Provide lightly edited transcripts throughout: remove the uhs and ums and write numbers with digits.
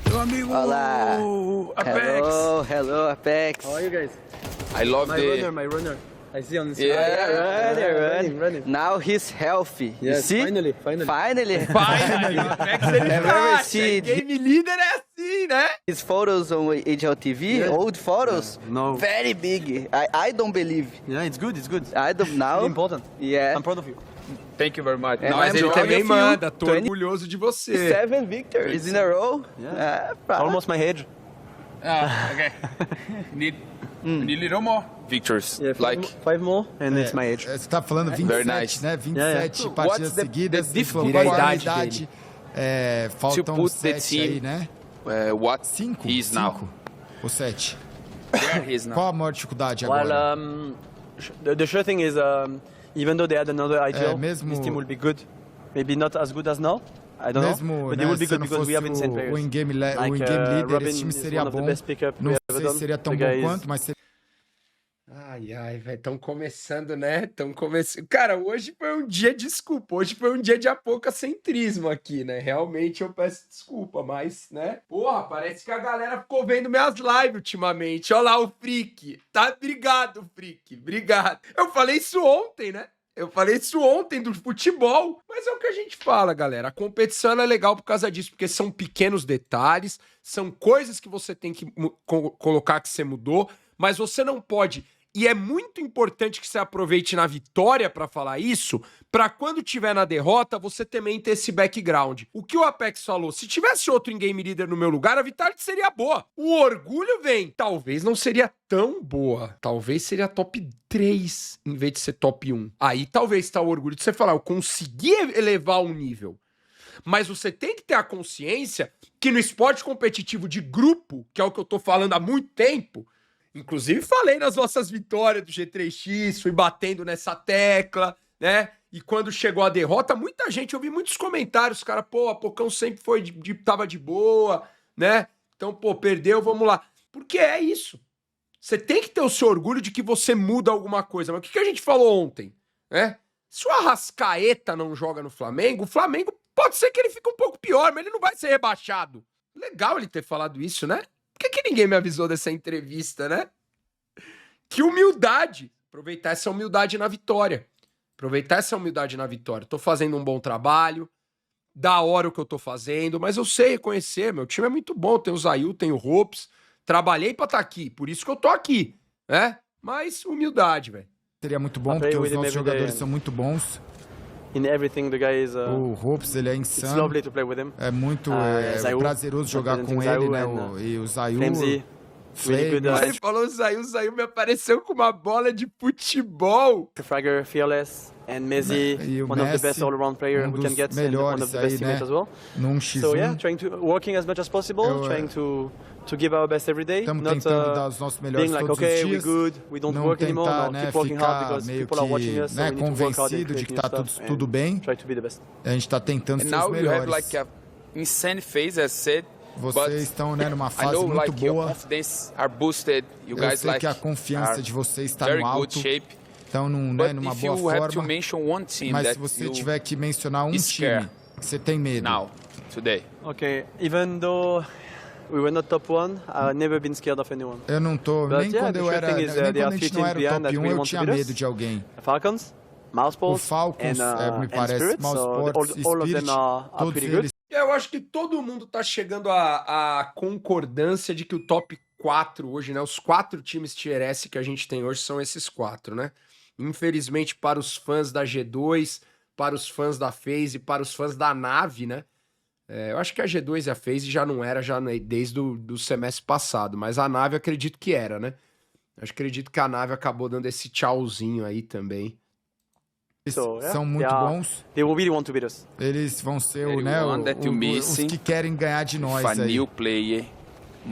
Meu amigo Olá. Apex. Hello, Apex. How are you guys? I love My runner. I see on the Running. Now he's healthy. You Yes, see? finally. Finally. Finally, o Apex ele Have tá. ever seen Game leader é assim, né? his photos on HLTV, Yeah. old photos, No. very big. I don't believe. Yeah, it's good. I don't now. Really important. Yeah. I'm proud of you. Thank you very much. É, Mas ele proud também of you. manda. Tô 20 orgulhoso de você. 7 victories in a row. Yeah. Proud. Almost my age. Okay. need little more victors. Yeah, five more, and it's my age. Você tá falando 27, Very nice. né? 27 partidas What's the seguidas. difficult Qual a idade idade? To Faltam put the 7 aí, team né? what 5? he is now. Ou 7? Where he is now. Qual a maior dificuldade Well, agora? the sure thing is, even though they had another IGL, mesmo- this team will be good. Maybe not as good as now. I don't Mesmo, know, but né, they will be se good não because we fosse have insane o players. in-game Like, leader, Robin esse time is seria one of the bom. best pickup Não we sei ever se done. seria tão The bom guy is- quanto, mas seria... Ai, velho, tão começando, né? Tão começando. Cara, hoje foi um dia, desculpa, hoje foi um dia de apocacentrismo aqui, né? Realmente eu peço desculpa, mas, né? Porra, parece que a galera ficou vendo minhas lives ultimamente. Olha lá o Frick. Tá? Obrigado, Frick. Obrigado. Eu falei isso ontem, né? Eu falei isso ontem do futebol, mas é o que a gente fala, galera. A competição ela é legal por causa disso, porque são pequenos detalhes, são coisas que você tem que colocar que você mudou, mas você não pode. E é muito importante que você aproveite na vitória pra falar isso, pra quando tiver na derrota, você também ter esse background. O que o Apex falou, se tivesse outro em Game Leader no meu lugar, a vitória seria boa. O orgulho vem. Talvez não seria tão boa. Talvez seria top 3 em vez de ser top 1. Aí talvez tá o orgulho de você falar, eu consegui elevar um nível. Mas você tem que ter a consciência que no esporte competitivo de grupo, que é o que eu tô falando há muito tempo, inclusive falei nas nossas vitórias do G3X, fui batendo nessa tecla, né? E quando chegou a derrota, muita gente, eu vi muitos comentários, cara, pô, a Pocão sempre foi tava de boa, né? Então, pô, perdeu, vamos lá. Porque é isso. Você tem que ter o seu orgulho de que você muda alguma coisa. Mas o que a gente falou ontem, né? Se o Arrascaeta não joga no Flamengo, o Flamengo pode ser que ele fique um pouco pior, mas ele não vai ser rebaixado. Legal ele ter falado isso, né? Por que ninguém me avisou dessa entrevista, né? Que humildade! Aproveitar essa humildade na vitória. Aproveitar essa humildade na vitória. Tô fazendo um bom trabalho, da hora o que eu tô fazendo, mas eu sei reconhecer, meu time é muito bom. Tem o Zayu, tem o Ropes. Trabalhei pra estar aqui, por isso que eu tô aqui, né? Mas humildade, velho. Seria muito bom, Play porque with os him nossos every day jogadores and- são muito bons. In everything, the guy is. O Ropes, ele é It's insano. lovely to play with him. É muito Zayu, prazeroso jogar com representing ele, né? Zayu and, E o Zayu, Flamesy, really good. Flames. Ele falou o Zayu me apareceu com uma bola de futebol. Fragger, Fearless, and Messi, E o one of the best Messi, all-around player we dos can get, and one melhores of the aí, best teammates né? as well. num So yeah, X1. working as much as possible, Eu, trying to give our best every day, Estamos not tentando dar os nossos melhores being like, todos okay, os we're dias. good, we don't Não work anymore, tentar, no, né, keep working hard ficar because meio people are watching que, us, so né, we need to work hard and convencido de create que new tá stuff tudo and bem. try to be the best. A gente está tentando And ser os now you have melhores. like a insane phase, as said. But Vocês estão, né, numa I fase know muito like your boa. confidence are boosted. You Eu guys sei like que a confiança are de vocês está very no good alto. shape. Estão But numa if boa you have to forma. mention one team Mas that se você you tiver que mencionar um scare time que você tem medo. now, today. Okay, even though we were not top one, I've never been scared of anyone. Eu não tô, But nem yeah, quando the eu sure era, thing nem is, quando there a are gente three não era teams o behind top that 1, really eu want to tinha beat us. medo de alguém. Falcons, O Mousesports, Falcons, me and parece, Spirit, so Mousesports, all of Spirit, them are todos pretty eles good. Eu acho que todo mundo tá chegando à concordância de que o top 4 hoje, né? Os 4 times Tier S que a gente tem hoje são esses 4, né? Infelizmente, para os fãs da G2, para os fãs da FaZe, para os fãs da Nave, né? Eu acho que a G2 e a FaZe já não era desde do semestre passado, mas a Nave eu acredito que era, né? Eu acredito que a Nave acabou dando esse tchauzinho aí também. So, yeah, são muito bons. They will really want to beat us. Eles vão ser Everyone that you os missing. que querem ganhar de nós If a aí. new player,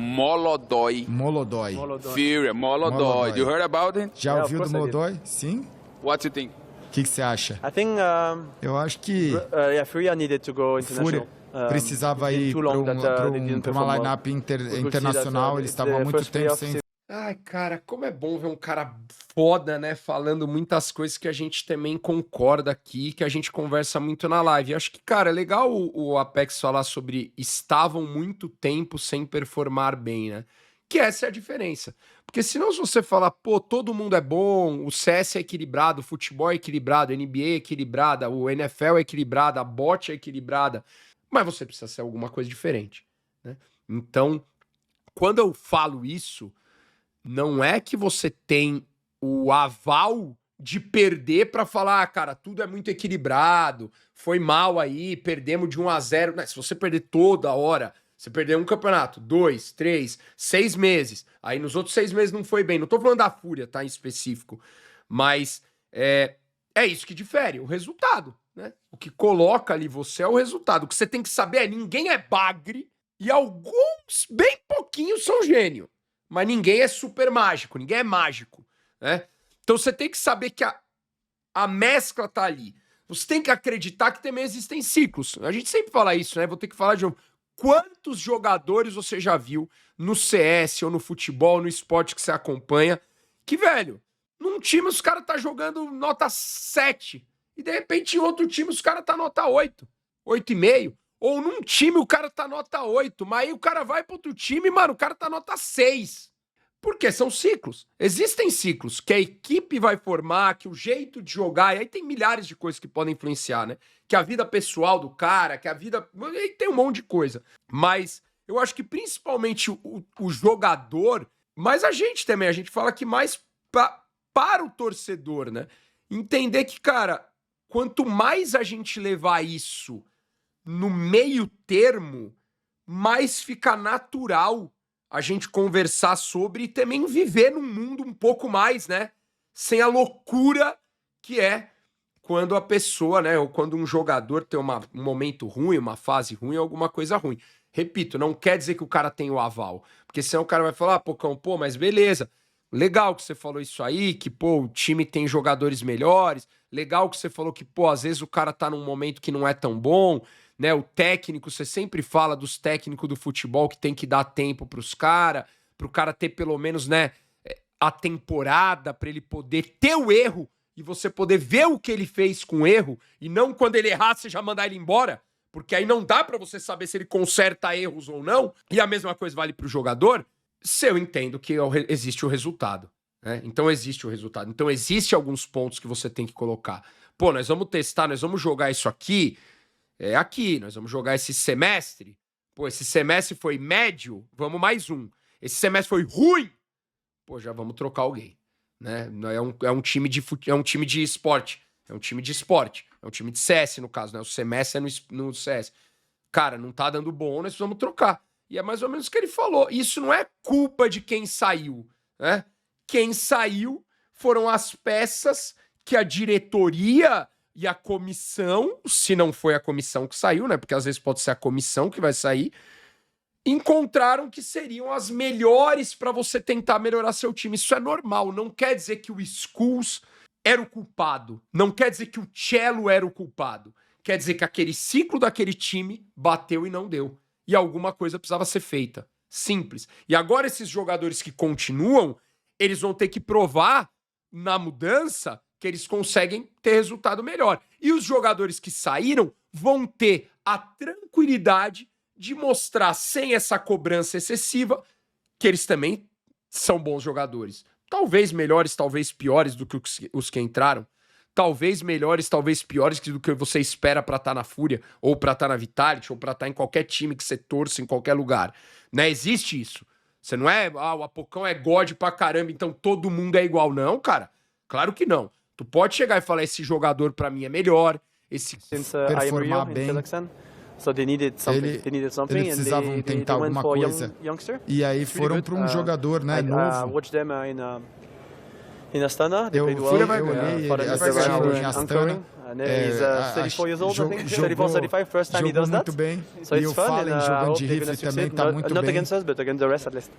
Molodói, Molodói. Fury, Molodói. Molodói. You heard about it? Já Yeah, ouviu do of course I did. Molodói? Sim? What you think? O que você acha? I think, Eu acho que yeah, Furia needed to go international. precisava It's been ir too long that, they didn't para uma perform well. lineup We could see that, internacional. Eles estavam há the muito first tempo playoff sem. Ai, cara, como é bom ver um cara foda, né? Falando muitas coisas que a gente também concorda aqui, que a gente conversa muito na live. Acho que, cara, é legal o Apex falar sobre estavam muito tempo sem performar bem, né? Que essa é a diferença. Porque senão se você falar, pô, todo mundo é bom, o CS é equilibrado, o futebol é equilibrado, a NBA é equilibrada, o NFL é equilibrado, a bot é equilibrada, mas você precisa ser alguma coisa diferente, né? Então, quando eu falo isso, não é que você tem o aval de perder pra falar, cara, tudo é muito equilibrado, foi mal aí, perdemos de 1-0. Não, se você perder toda hora, você perder um campeonato, 2, 3, 6 meses, aí nos outros 6 meses não foi bem. Não tô falando da Fúria, tá, em específico, mas é isso que difere, o resultado, né? O que coloca ali você é o resultado. O que você tem que saber é, ninguém é bagre e alguns, bem pouquinhos, são gênio. Mas ninguém é super mágico, ninguém é mágico, né? Então você tem que saber que a mescla tá ali. Você tem que acreditar que também existem ciclos. A gente sempre fala isso, né? Vou ter que falar de novo. Quantos jogadores você já viu no CS ou no futebol, no esporte que você acompanha, que, velho, num time os caras tá jogando nota 7 e de repente em outro time os caras tá nota 8, 8,5. Ou num time o cara tá nota 8, mas aí o cara vai pro outro time, mano, o cara tá nota 6. Porque são ciclos. Existem ciclos que a equipe vai formar, que o jeito de jogar, e aí tem milhares de coisas que podem influenciar, né? Que a vida pessoal do cara, que a vida... Aí tem um monte de coisa. Mas eu acho que principalmente o jogador, mas a gente também, a gente fala que mais para o torcedor, né? Entender que, cara, quanto mais a gente levar isso no meio termo, mais fica natural a gente conversar sobre e também viver num mundo um pouco mais, né? Sem a loucura que é quando a pessoa, né? Ou quando um jogador tem um momento ruim, uma fase ruim, alguma coisa ruim. Repito, não quer dizer que o cara tem o aval. Porque senão o cara vai falar, Pocão, pô, mas beleza. Legal que você falou isso aí, que, pô, o time tem jogadores melhores. Legal que você falou que, pô, às vezes o cara tá num momento que não é tão bom, né? O técnico, você sempre fala dos técnicos do futebol que tem que dar tempo pros caras, pro cara ter pelo menos, né, a temporada pra ele poder ter o erro e você poder ver o que ele fez com o erro e não quando ele errar você já mandar ele embora, porque aí não dá pra você saber se ele conserta erros ou não. E a mesma coisa vale pro jogador. Se eu entendo que existe o resultado, né? Então existe o resultado. Então existe alguns pontos que você tem que colocar. Pô, nós vamos testar, nós vamos jogar isso aqui, nós vamos jogar esse semestre. Pô, esse semestre foi médio, vamos mais um. Esse semestre foi ruim, pô, já vamos trocar alguém, né? É um time de esporte, é um time de esporte, é um time de CS no caso, né? O semestre é no CS. Cara, não tá dando bom, nós precisamos trocar. E é mais ou menos o que ele falou. Isso não é culpa de quem saiu, né? Quem saiu foram as peças que a diretoria e a comissão, se não foi a comissão que saiu, né? Porque às vezes pode ser a comissão que vai sair, encontraram que seriam as melhores para você tentar melhorar seu time. Isso é normal. Não quer dizer que o Skulls era o culpado. Não quer dizer que o Cello era o culpado. Quer dizer que aquele ciclo daquele time bateu e não deu. E alguma coisa precisava ser feita. Simples. E agora esses jogadores que continuam, eles vão ter que provar na mudança que eles conseguem ter resultado melhor. E os jogadores que saíram vão ter a tranquilidade de mostrar, sem essa cobrança excessiva, que eles também são bons jogadores. Talvez melhores, talvez piores do que os que entraram. Talvez melhores, talvez piores do que você espera pra estar na Fúria, ou pra estar na Vitality, ou pra estar em qualquer time que você torça em qualquer lugar. Né? Existe isso. Você não é, o Apocão é God pra caramba, então todo mundo é igual. Não, cara. Claro que não. Tu pode chegar e falar, esse jogador pra mim é melhor, esse... Since I am performar Rio in bem. Kazakhstan, so they needed something Eles and precisavam they tentar went alguma for coisa. youngster. E aí It's really foram good. para um jogador, né, I novo. watched them in Astana. They Eu played fui, well. eu olhei, For the ele first assistiu round em Astana. anchoring. And he's 34 years old, I think. 34, 35, first time he Jogou does that. muito bem. So E it's o fun, Fallen and I jogando hope de they're gonna rifle também succeed. tá muito Not bem. against us, but against the rest at least.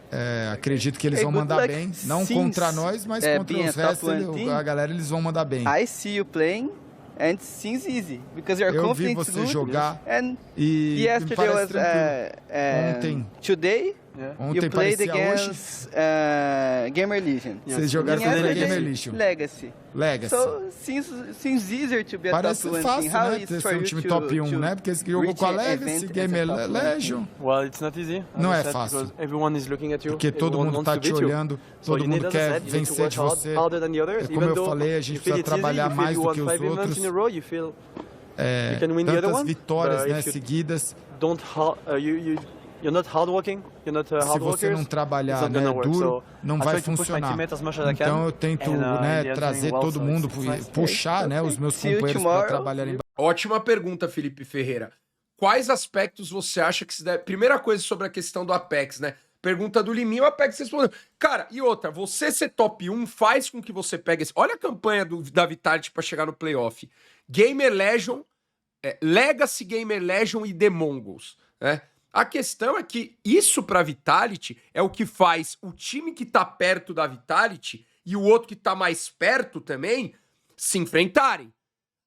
Acredito que eles vão good mandar luck. bem. Não Since, contra nós, mas contra being os a top restos, one team, a galera eles vão mandar bem. I see you playing and it seems easy because you're Eu vi confident você good. jogar And e me yesterday parece was tranquilo. Ontem, today Yeah. Ontem You played parecia hoje. against Gamer Legion. Vocês jogaram In contra a average, Gamer Legion. Legacy. Legacy. So, seems easier to be a Parece top 1 fácil, team. How né? is Ter for ser um you time to- top 1, to né? Porque esse jogou reach com a an Legacy, event as a Gamer top 1 Legion. Well, it's not easy. as Não I é said, fácil. because everyone is looking at you. Porque todo everyone mundo wants tá to te beat you. olhando, So todo you need, mundo as I quer said, you need to vencer de work você. harder than the others. Como Even eu though falei, a you gente feel precisa it's easy, trabalhar you feel mais you do won que os 5 events outros. in a row, you feel you can win the other Tantas one, vitórias, but né, if you seguidas. you're not hardworking, you're not Se hard você workers, não trabalhar, it's not né, gonna work. duro, So não I vai try to push my funcionar. teammates as much as I can, Então eu tento, and, né, they are trazer doing well, todo so mundo, it's nice. puxar, né, os meus See you companheiros para tomorrow. trabalharem. Ótima pergunta, Felipe Ferreira. Quais aspectos você acha que se deve... Primeira coisa sobre a questão do Apex, né? Pergunta do Liminho, o Apex respondeu. Cara, e outra, você ser top 1 faz com que você pegue esse... Olha a campanha da Vitality para chegar no playoff. Gamer Legion, Legacy, Gamer Legion e The Mongols, né? A questão é que isso pra Vitality é o que faz o time que tá perto da Vitality e o outro que tá mais perto também se enfrentarem.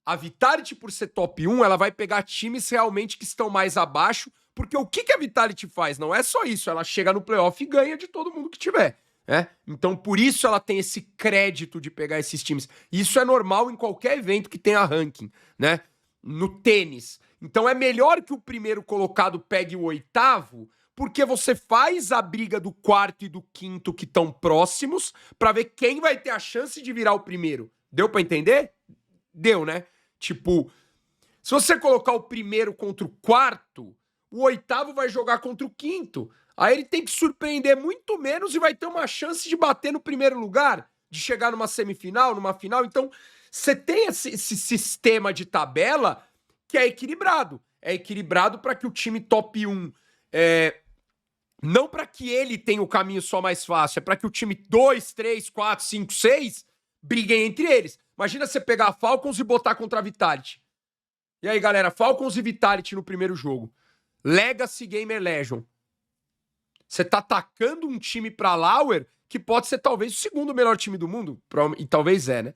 A Vitality, por ser top 1, ela vai pegar times realmente que estão mais abaixo, porque o que a Vitality faz? Não é só isso, ela chega no playoff e ganha de todo mundo que tiver, né? Então, por isso ela tem esse crédito de pegar esses times. Isso é normal em qualquer evento que tenha ranking, né? No tênis. Então é melhor que o primeiro colocado pegue o oitavo, porque você faz a briga do quarto e do quinto que estão próximos pra ver quem vai ter a chance de virar o primeiro. Deu pra entender? Deu, né? Tipo, se você colocar o primeiro contra o quarto, o oitavo vai jogar contra o quinto. Aí ele tem que surpreender muito menos e vai ter uma chance de bater no primeiro lugar, de chegar numa semifinal, numa final. Então, você tem esse sistema de tabela que é equilibrado. É equilibrado para que o time top 1... não para que ele tenha o caminho só mais fácil, é para que o time 2, 3, 4, 5, 6 briguem entre eles. Imagina você pegar a Falcons e botar contra a Vitality. E aí, galera, Falcons e Vitality no primeiro jogo. Legacy, Gamer Legion. Você tá atacando um time pra Lauer que pode ser talvez o segundo melhor time do mundo. E talvez né?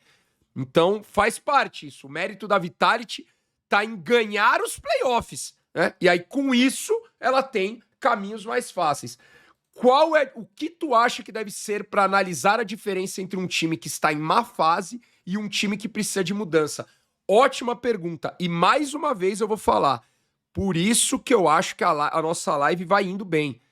Então, faz parte isso. O mérito da Vitality tá em ganhar os playoffs, né? E aí, com isso, ela tem caminhos mais fáceis. Qual é o que tu acha que deve ser para analisar a diferença entre um time que está em má fase e um time que precisa de mudança? Ótima pergunta. E mais uma vez eu vou falar. Por isso que eu acho que a nossa live vai indo bem.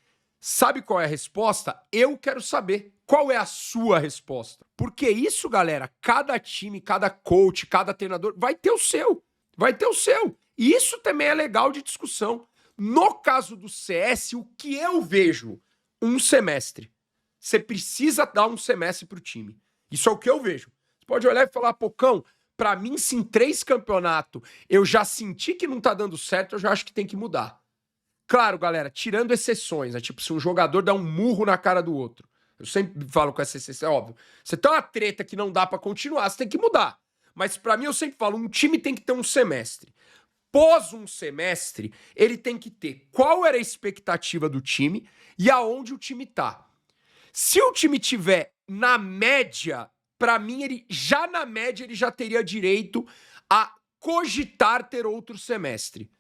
Sabe qual é a resposta? Eu quero saber. Qual é a sua resposta? Porque isso, galera, cada time, cada coach, cada treinador vai ter o seu. Vai ter o seu. E isso também é legal de discussão. No caso do CS, o que eu vejo? Um semestre. Você precisa dar um semestre pro time. Isso é o que eu vejo. Você pode olhar e falar, Pocão, pra mim, se em 3 campeonatos eu já senti que não tá dando certo, eu já acho que tem que mudar. Claro, galera, tirando exceções, né? Tipo, se um jogador dá um murro na cara do outro. Eu sempre falo com essa exceção, é óbvio. Você tem uma treta que não dá pra continuar, você tem que mudar. Mas pra mim, eu sempre falo, um time tem que ter um semestre. Pós um semestre, ele tem que ter qual era a expectativa do time e aonde o time tá. Se o time tiver na média, pra mim, na média, ele já teria direito a cogitar ter outro semestre.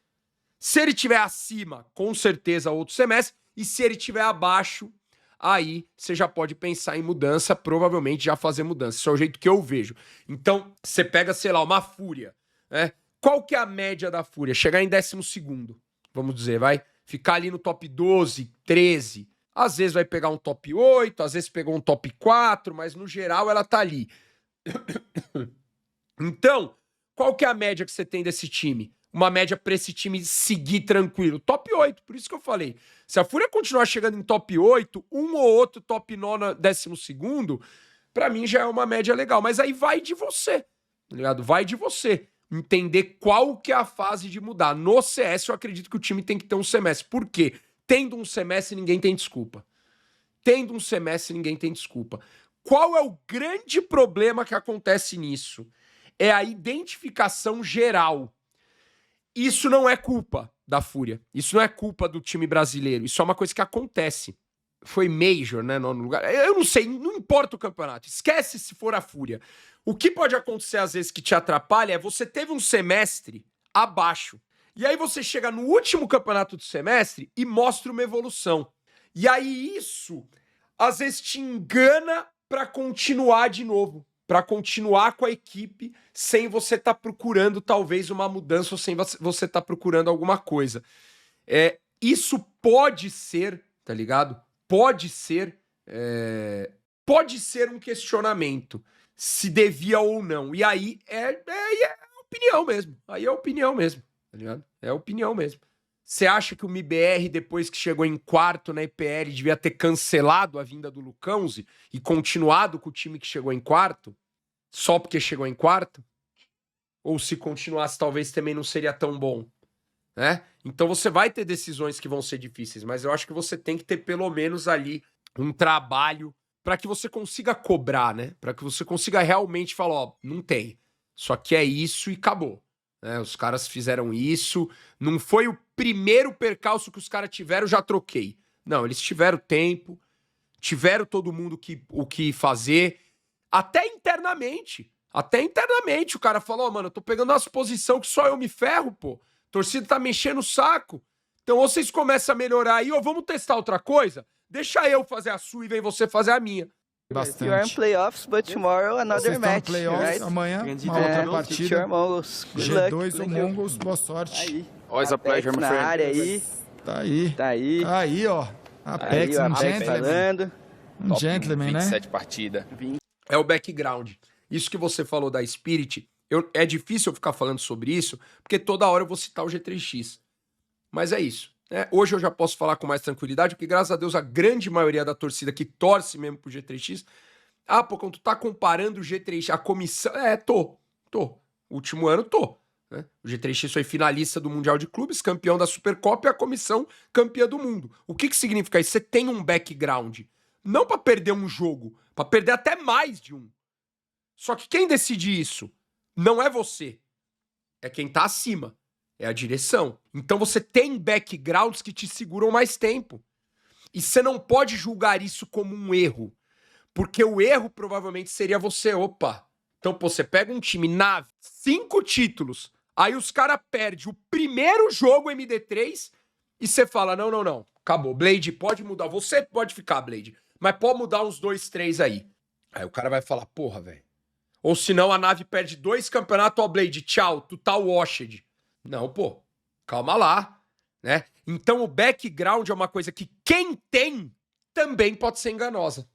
Se ele tiver acima, com certeza outro semestre. E se ele tiver abaixo, aí você já pode pensar em mudança, provavelmente já fazer mudança. Esse é o jeito que eu vejo. Então, você pega, sei lá, uma Fúria, né? Qual que é a média da Fúria? Chegar em 12º, vamos dizer, vai ficar ali no top 12, 13. Às vezes vai pegar um top 8, às vezes pegou um top 4, mas no geral ela tá ali. Então, qual que é a média que você tem desse time? Uma média pra esse time seguir tranquilo. Top 8, por isso que eu falei. Se a Fúria continuar chegando em top 8, um ou outro top 9, 12º, pra mim já é uma média legal. Mas aí vai de você, tá ligado? Vai de você. Entender qual que é a fase de mudar. No CS, eu acredito que o time tem que ter um semestre. Por quê? Tendo um semestre, ninguém tem desculpa. Tendo um semestre, ninguém tem desculpa. Qual é o grande problema que acontece nisso? É a identificação geral. Isso não é culpa da Fúria. Isso não é culpa do time brasileiro. Isso é uma coisa que acontece. Foi Major, né? No lugar. Eu não sei, não importa o campeonato. Esquece se for a Fúria. O que pode acontecer às vezes que te atrapalha é você teve um semestre abaixo. E aí você chega no último campeonato do semestre e mostra uma evolução. E aí isso, às vezes, te engana pra continuar de novo. Pra continuar com a equipe sem você estar procurando, talvez, uma mudança ou sem você estar procurando alguma coisa. Isso pode ser, tá ligado? Pode ser um questionamento se devia ou não. E aí é opinião mesmo. Aí é opinião mesmo, tá ligado? É opinião mesmo. Você acha que o MIBR, depois que chegou em quarto na EPL, devia ter cancelado a vinda do Lucãozi e continuado com o time que chegou em quarto? Só porque chegou em quarto? Ou se continuasse, talvez também não seria tão bom, né? Então você vai ter decisões que vão ser difíceis, mas eu acho que você tem que ter pelo menos ali um trabalho para que você consiga cobrar, né? Para que você consiga realmente falar, ó, não tem. Só que é isso e acabou. Né? Os caras fizeram isso, não foi o primeiro percalço que os caras tiveram, já troquei. Não, eles tiveram tempo, tiveram todo mundo o que fazer, até internamente. Até internamente o cara falou, mano, eu tô pegando uma posição que só eu me ferro, pô. A torcida tá mexendo o saco. Então ou vocês começam a melhorar aí, ou vamos testar outra coisa? Deixa eu fazer a sua e vem você fazer a minha. You are in Bastante. playoffs, but tomorrow Vocês another estão no match, playoffs, right? amanhã, Grande uma outra ideia. Teach partida. your Mongols. Good luck. G2 ou Thank you. Mongols, boa sorte. Aí. Always a pleasure, my na friend. área aí. Tá aí. Tá aí. Aí, ó. Apex, Aí o um Apex gentleman. falando. Um gentleman, né? 27 partidas. É o background. Isso que você falou da Spirit, é difícil eu ficar falando sobre isso, porque toda hora eu vou citar o G3X. Mas é isso. Né? Hoje eu já posso falar com mais tranquilidade, porque graças a Deus a grande maioria da torcida que torce mesmo pro G3X... Ah, pô, quando tu tá comparando o G3X, a comissão... Tô. Último ano, tô. Né? O G3X foi finalista do Mundial de Clubes, campeão da Supercopa e a comissão campeã do mundo. O que significa isso? Você tem um background. Não pra perder um jogo, pra perder até mais de um. Só que quem decide isso não é você. É quem tá acima. É a direção. Então você tem backgrounds que te seguram mais tempo. E você não pode julgar isso como um erro. Porque o erro provavelmente seria você, opa. Então, pô, você pega um time nave, 5 títulos, aí os caras perdem o primeiro jogo MD3 e você fala, não, acabou. Blade, pode mudar. Você pode ficar, Blade. Mas pode mudar uns 2, 3 aí. Aí o cara vai falar, porra, velho. Ou senão a nave perde 2 campeonatos, ó, Blade, tchau, tu tá washed. Não, pô, calma lá, né? Então o background é uma coisa que quem tem também pode ser enganosa.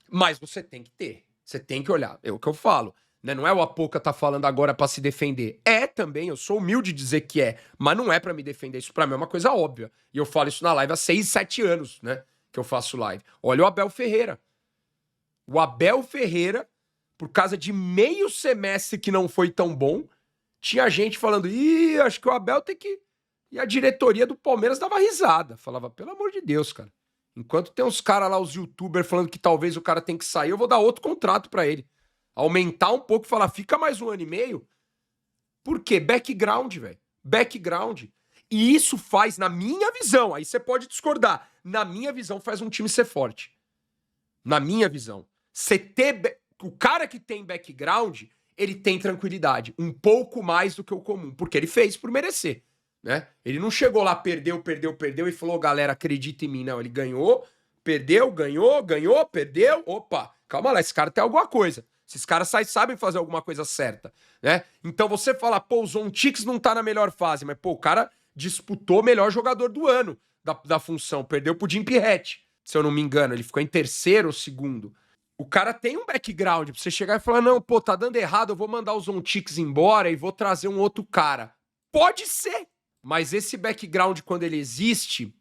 Mas você tem que ter. Você tem que olhar. É o que eu falo. Né? Não é o Apoca tá falando agora pra se defender. É também, eu sou humilde de dizer que é. Mas não é pra me defender. Isso pra mim é uma coisa óbvia. E eu falo isso na live há 6, 7 anos, né? Que eu faço live. Olha o Abel Ferreira. O Abel Ferreira, por causa de meio semestre que não foi tão bom, tinha gente falando, acho que o Abel tem que... E a diretoria do Palmeiras dava risada. Falava, pelo amor de Deus, cara. Enquanto tem uns caras lá, os youtubers, falando que talvez o cara tem que sair, eu vou dar outro contrato pra ele. Aumentar um pouco e falar, fica mais 1 ano e meio. Por quê? Background, velho. Background. E isso faz, na minha visão, aí você pode discordar, na minha visão faz um time ser forte. Na minha visão. O cara que tem background, ele tem tranquilidade. Um pouco mais do que o comum. Porque ele fez por merecer. Né? Ele não chegou lá, perdeu e falou, galera, acredita em mim. Não, ele ganhou, perdeu, ganhou, perdeu. Opa, calma lá, esse cara tem alguma coisa. Esses caras sabem fazer alguma coisa certa, né? Então você fala, pô, o Zontix não tá na melhor fase, mas pô, o cara disputou o melhor jogador do ano da função, perdeu pro Jim Pirret, se eu não me engano, ele ficou em 3º ou 2º. O cara tem um background pra você chegar e falar, não, pô, tá dando errado, eu vou mandar o Zontix embora e vou trazer um outro cara. Pode ser! Mas esse background, quando ele existe,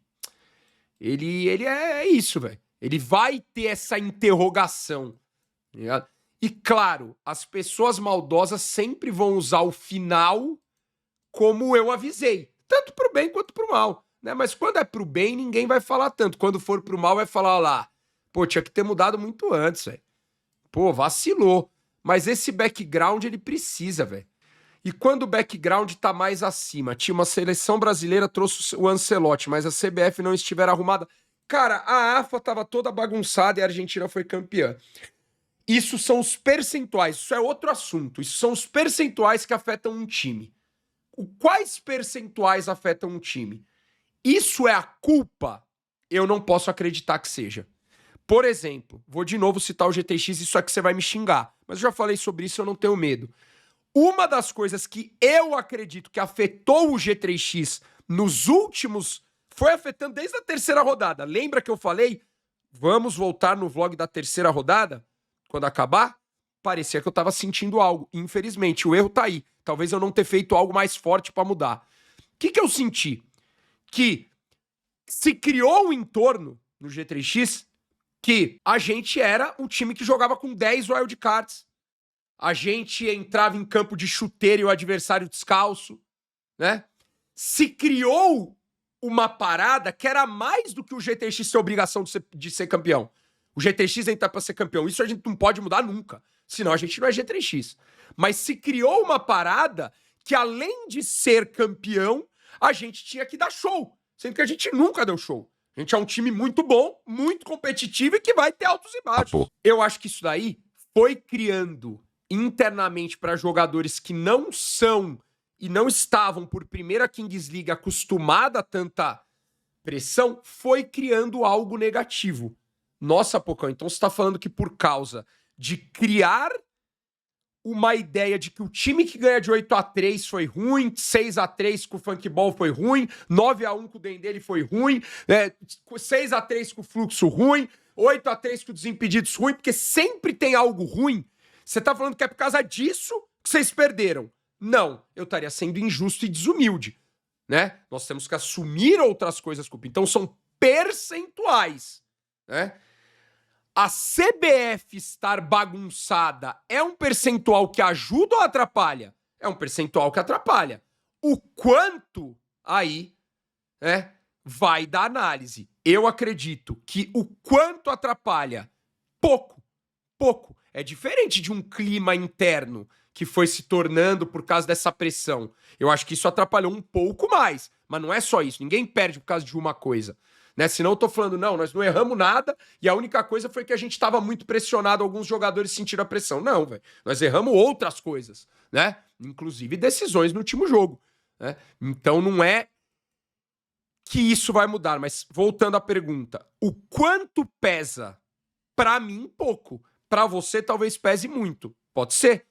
ele é isso, velho. Ele vai ter essa interrogação. Tá ligado? E, claro, as pessoas maldosas sempre vão usar o final como eu avisei. Tanto pro bem quanto pro mal. Né? Mas quando é pro bem, ninguém vai falar tanto. Quando for pro mal, vai falar, ó lá, pô, tinha que ter mudado muito antes, velho. Pô, vacilou. Mas esse background, ele precisa, velho. E quando o background tá mais acima, tinha uma seleção brasileira, trouxe o Ancelotti, mas a CBF não estiver arrumada. Cara, a AFA tava toda bagunçada e a Argentina foi campeã. Isso são os percentuais, isso é outro assunto. Isso são os percentuais que afetam um time. Quais percentuais afetam um time? Isso é a culpa eu não posso acreditar que seja. Por exemplo, vou de novo citar o GTX, isso aqui você vai me xingar, mas eu já falei sobre isso, eu não tenho medo. Uma das coisas que eu acredito que afetou o G3X nos últimos... Foi afetando desde a terceira rodada. Lembra que eu falei? Vamos voltar no vlog da terceira rodada? Quando acabar? Parecia que eu tava sentindo algo. Infelizmente, o erro tá aí. Talvez eu não ter feito algo mais forte pra mudar. O que eu senti? Que se criou um entorno no G3X que a gente era um time que jogava com 10 wildcards. A gente entrava em campo de chuteiro e o adversário descalço, né? Se criou uma parada que era mais do que o GTX ter obrigação de ser campeão. O GTX entrar pra ser campeão. Isso a gente não pode mudar nunca. Senão a gente não é G3X. Mas se criou uma parada que, além de ser campeão, a gente tinha que dar show. Sendo que a gente nunca deu show. A gente é um time muito bom, muito competitivo e que vai ter altos e baixos. Eu acho que isso daí foi criando internamente para jogadores que não são e não estavam por primeira Kings League acostumada a tanta pressão, foi criando algo negativo. Nossa, Pocão, então você tá falando que por causa de criar uma ideia de que o time que ganha de 8-3 foi ruim, 6-3 com o Funkball foi ruim, 9-1 com o Dendele foi ruim, 6-3 com o Fluxo ruim, 8-3 com o Desimpedidos ruim, porque sempre tem algo ruim. Você tá falando que é por causa disso que vocês perderam. Não, eu estaria sendo injusto e desumilde, né? Nós temos que assumir outras coisas, então são percentuais, né? A CBF estar bagunçada é um percentual que ajuda ou atrapalha? É um percentual que atrapalha. O quanto aí, né, vai da análise. Eu acredito que o quanto atrapalha, pouco. É diferente de um clima interno que foi se tornando por causa dessa pressão. Eu acho que isso atrapalhou um pouco mais, mas não é só isso. Ninguém perde por causa de uma coisa. Né? Senão eu tô falando, não, nós não erramos nada e a única coisa foi que a gente tava muito pressionado, alguns jogadores sentiram a pressão. Não, velho. Nós erramos outras coisas, né? Inclusive decisões no último jogo, né? Então não é que isso vai mudar, mas voltando à pergunta, o quanto pesa? Pra mim, pouco. Pra você, talvez pese muito. Pode ser.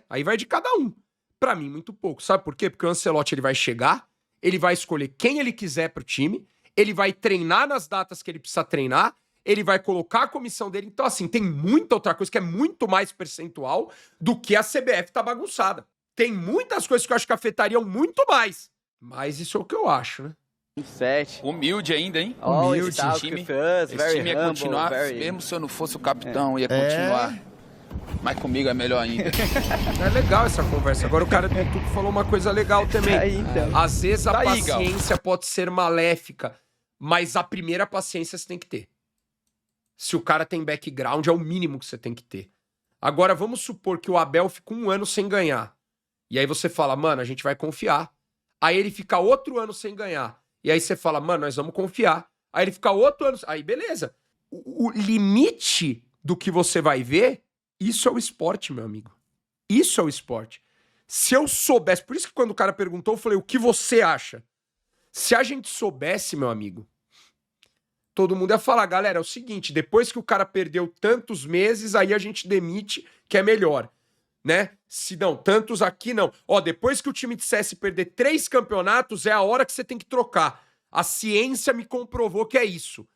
Aí vai de cada um. Pra mim, muito pouco. Sabe por quê? Porque o Ancelotti ele vai chegar, ele vai escolher quem ele quiser pro time, ele vai treinar nas datas que ele precisa treinar, ele vai colocar a comissão dele. Então, assim, tem muita outra coisa que é muito mais percentual do que a CBF tá bagunçada. Tem muitas coisas que eu acho que afetariam muito mais. Mas isso é o que eu acho, né? 7. Humilde ainda, hein? Humilde. Esse time ia continuar, mesmo se eu não fosse o capitão, ia continuar. Mas comigo é melhor ainda. É legal essa conversa. Agora o cara do YouTube falou uma coisa legal também. Aí, então. Às vezes a paciência pode ser maléfica, mas a primeira paciência você tem que ter. Se o cara tem background, é o mínimo que você tem que ter. Agora, vamos supor que o Abel fica 1 ano sem ganhar. E aí você fala, mano, a gente vai confiar. Aí ele fica outro ano sem ganhar. E aí você fala, mano, nós vamos confiar. Aí ele fica outro ano... Aí beleza. O limite do que você vai ver, isso é o esporte, meu amigo. Isso é o esporte. Se eu soubesse... Por isso que quando o cara perguntou, eu falei, o que você acha? Se a gente soubesse, meu amigo, todo mundo ia falar, galera, é o seguinte, depois que o cara perdeu tantos meses, aí a gente demite, que é melhor. Né? Se não, tantos aqui não. Ó, depois que o time dissesse perder 3 campeonatos, é a hora que você tem que trocar. A ciência me comprovou que é isso.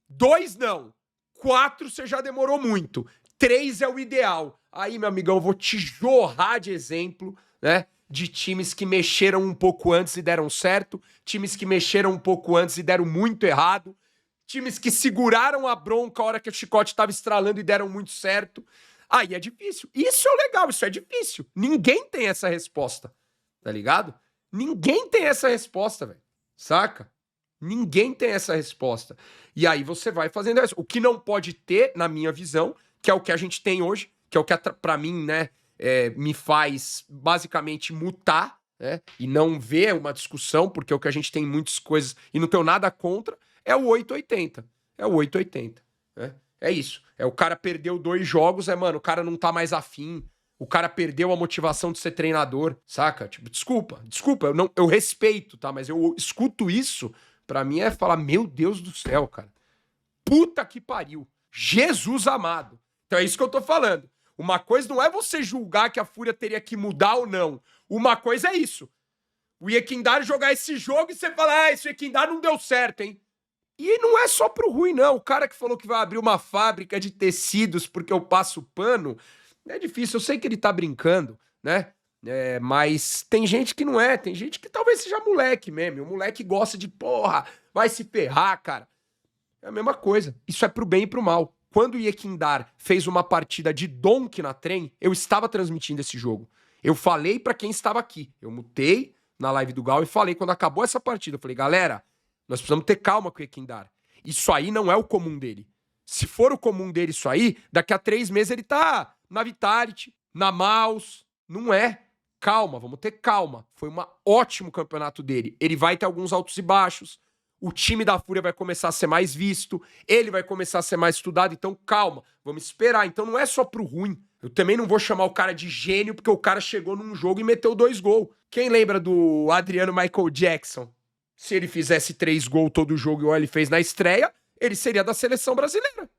2 não. 4 você já demorou muito. 3 é o ideal. Aí, meu amigão, eu vou te jorrar de exemplo, né? De times que mexeram um pouco antes e deram certo, times que mexeram um pouco antes e deram muito errado, times que seguraram a bronca a hora que o chicote estava estralando e deram muito certo. Aí é difícil. Isso é o legal, isso é difícil. Ninguém tem essa resposta, tá ligado? Ninguém tem essa resposta, velho. Saca? Ninguém tem essa resposta. E aí você vai fazendo isso. O que não pode ter, na minha visão, que é o que a gente tem hoje, que é o que pra mim, né, me faz basicamente mutar, né, e não ver uma discussão, porque o que a gente tem muitas coisas e não tenho nada contra, é o 880. É o 880, né? É isso. É o cara perdeu 2 jogos, mano, o cara não tá mais afim. O cara perdeu a motivação de ser treinador, saca? Tipo, desculpa, eu respeito, tá? Mas eu escuto isso Pra mim é falar, meu Deus do céu, cara. Puta que pariu. Jesus amado. Então é isso que eu tô falando. Uma coisa não é você julgar que a Fúria teria que mudar ou não. Uma coisa é isso. O Yequindar jogar esse jogo e você falar, esse Yequindar não deu certo, hein? E não é só pro Rui, não. O cara que falou que vai abrir uma fábrica de tecidos porque eu passo pano, é difícil. Eu sei que ele tá brincando, né? Mas tem gente que não é. Tem gente que talvez seja moleque mesmo. O moleque gosta de, porra, vai se ferrar, cara. É a mesma coisa. Isso é pro bem e pro mal. Quando o Yequindar fez uma partida de donk na trem, eu estava transmitindo esse jogo. Eu falei pra quem estava aqui. Eu mutei na live do Gal e falei, quando acabou essa partida, eu falei, galera, nós precisamos ter calma com o Yequindar. Isso aí não é o comum dele. Se for o comum dele isso aí, daqui a 3 meses ele tá na Vitality, na Mouse. Não é. Calma, vamos ter calma. Foi um ótimo campeonato dele. Ele vai ter alguns altos e baixos. O time da Fúria vai começar a ser mais visto. Ele vai começar a ser mais estudado. Então, calma. Vamos esperar. Então, não é só pro ruim. Eu também não vou chamar o cara de gênio porque o cara chegou num jogo e meteu 2 gols. Quem lembra do Adriano Michael Jackson? Se ele fizesse 3 gols todo jogo igual ele fez na estreia, ele seria da seleção brasileira.